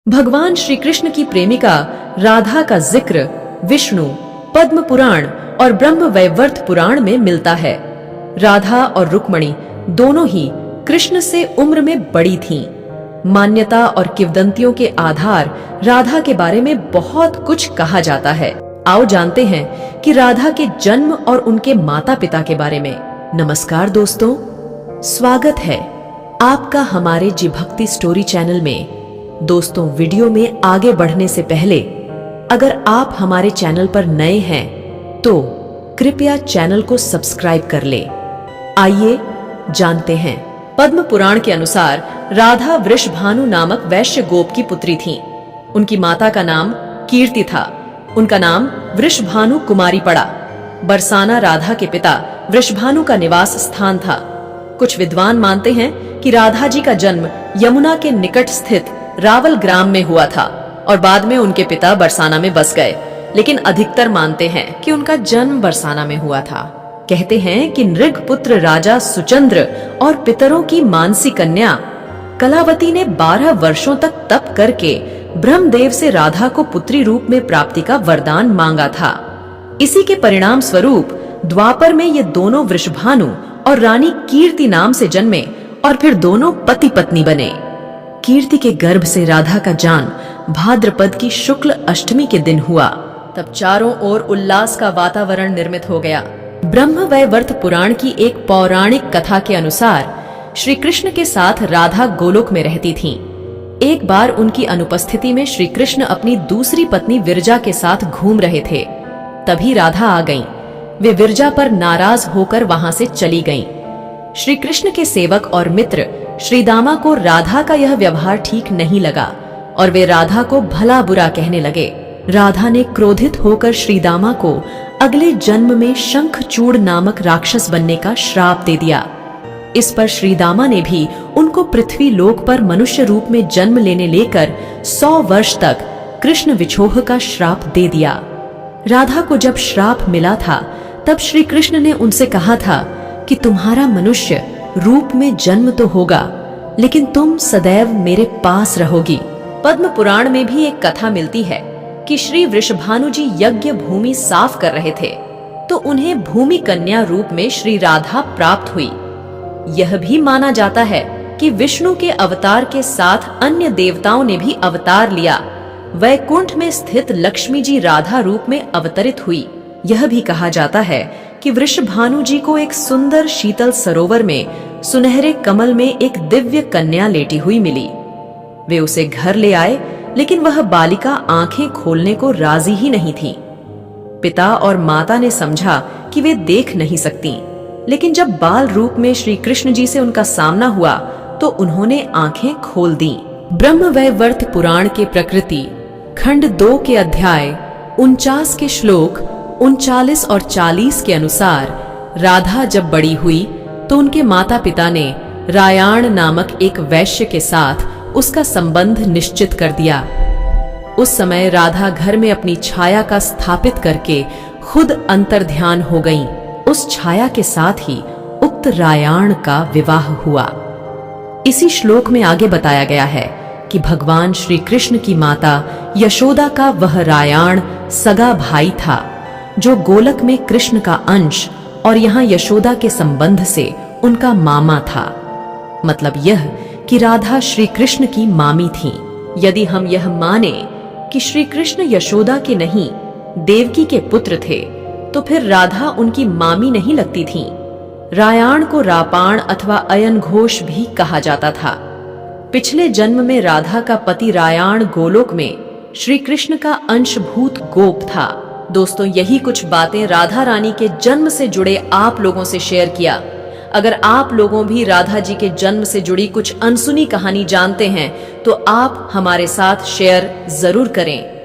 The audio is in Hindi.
भगवान श्री कृष्ण की प्रेमिका राधा का जिक्र विष्णु, पद्म पुराण और ब्रह्म वैवर्त पुराण में मिलता है। राधा और रुक्मणी दोनों ही कृष्ण से उम्र में बड़ी थीं। मान्यता और किंवदंतियों के आधार राधा के बारे में बहुत कुछ कहा जाता है। आओ जानते हैं कि राधा के जन्म और उनके माता पिता के बारे में। नमस्कार दोस्तों, स्वागत है आपका हमारे जी भक्ति स्टोरी चैनल में। दोस्तों, वीडियो में आगे बढ़ने से पहले अगर आप हमारे चैनल पर नए हैं तो कृपया चैनल को सब्सक्राइब कर ले। आइए जानते हैं। पद्म पुराण के अनुसार राधा वृषभानु नामक वैश्य गोप की पुत्री थीं। उनकी माता का नाम कीर्ति था। उनका नाम वृषभानु कुमारी पड़ा। बरसाना राधा के पिता वृषभानु का निवास स्थान था। कुछ विद्वान मानते हैं कि राधा जी का जन्म यमुना के निकट स्थित रावल ग्राम में हुआ था और बाद में उनके पिता बरसाना में बस गए, लेकिन अधिकतर मानते हैं कि उनका जन्म बरसाना में हुआ था। कहते हैं कि नृग पुत्र राजा सुचंद्र और पितरों की मानसी कन्या कलावती ने 12 वर्षों तक तप करके ब्रह्मदेव से राधा को पुत्री रूप में प्राप्ति का वरदान मांगा था। इसी के परिणाम स्वरूप द्वापर में ये दोनों वृषभानु और रानी कीर्ति नाम से जन्मे और फिर दोनों पति पत्नी बने। कीर्ति के गर्भ से राधा का जान भाद्रपद की शुक्ल अष्टमी के दिन हुआ। तब चारों ओर उल्लास का वातावरण निर्मित हो गया। ब्रह्म वैवर्त पुराण की एक पौराणिक कथा के अनुसार श्री कृष्ण के साथ राधा गोलोक में रहती थीं। एक बार उनकी अनुपस्थिति में श्री कृष्ण अपनी दूसरी पत्नी विरजा के साथ घूम रहे थे। तभी राधा आ गईं। वे विरजा पर नाराज होकर वहां से चली गईं। श्री कृष्ण के सेवक और मित्र श्रीदामा को राधा का यह व्यवहार ठीक नहीं लगा और वे राधा को भला बुरा कहने लगे। राधा ने क्रोधित होकर श्रीदामा को अगले जन्म में शंखचूड़ नामक राक्षस बनने का श्राप दे दिया। इस पर श्रीदामा ने भी उनको पृथ्वी लोक पर मनुष्य रूप में जन्म लेने लेकर 100 वर्ष तक कृष्ण विछोह का श्राप दे दिया। राधा को जब श्राप मिला था तब श्री कृष्ण ने उनसे कहा था कि तुम्हारा मनुष्य रूप में जन्म तो होगा, लेकिन तुम सदैव मेरे पास रहोगी। पद्म पुराण में भी एक कथा मिलती है कि श्री वृषभानु जी यज्ञ भूमि साफ कर रहे थे तो उन्हें भूमि कन्या रूप में श्री राधा प्राप्त हुई। यह भी माना जाता है कि विष्णु के अवतार के साथ अन्य देवताओं ने भी अवतार लिया। वैकुंठ में स्थित लक्ष्मी जी राधा रूप में अवतरित हुई। यह भी कहा जाता है कि वृषभानु जी को एक सुंदर शीतल सरोवर में सुनहरे कमल में एक दिव्य कन्या लेटी हुई मिली। वे उसे घर ले आए, लेकिन वह बालिका आंखें खोलने को राजी ही नहीं थी। पिता और माता ने समझा कि वे देख नहीं सकती, लेकिन जब बाल रूप में श्री कृष्ण जी से उनका सामना हुआ तो उन्होंने आंखें खोल दी। ब्रह्म वैवर्त पुराण के प्रकृति खंड 2 के अध्याय 49 के श्लोक 39 और 40 के अनुसार राधा जब बड़ी हुई तो उनके माता पिता ने रायाण नामक एक वैश्य के साथ उसका संबंध निश्चित कर दिया। उस समय राधा घर में अपनी छाया का स्थापित करके खुद अंतर्ध्यान हो गईं। उस छाया के साथ ही उक्त रायाण का विवाह हुआ। इसी श्लोक में आगे बताया गया है कि भगवान श्री कृष्ण की माता यशोदा का वह रायाण सगा भाई था, जो गोलक में कृष्ण का अंश और यहाँ यशोदा के संबंध से उनका मामा था। मतलब यह कि राधा श्री कृष्ण की मामी थी। यदि हम यह माने कि श्री कृष्ण यशोदा के नहीं देवकी के पुत्र थे, तो फिर राधा उनकी मामी नहीं लगती थी। रायाण को रापाण अथवा अयन घोष भी कहा जाता था। पिछले जन्म में राधा का पति रायाण गोलोक में श्री कृष्ण का अंशभूत गोप था। दोस्तों, यही कुछ बातें राधा रानी के जन्म से जुड़े आप लोगों से शेयर किया। अगर आप लोगों भी राधा जी के जन्म से जुड़ी कुछ अनसुनी कहानी जानते हैं तो आप हमारे साथ शेयर जरूर करें।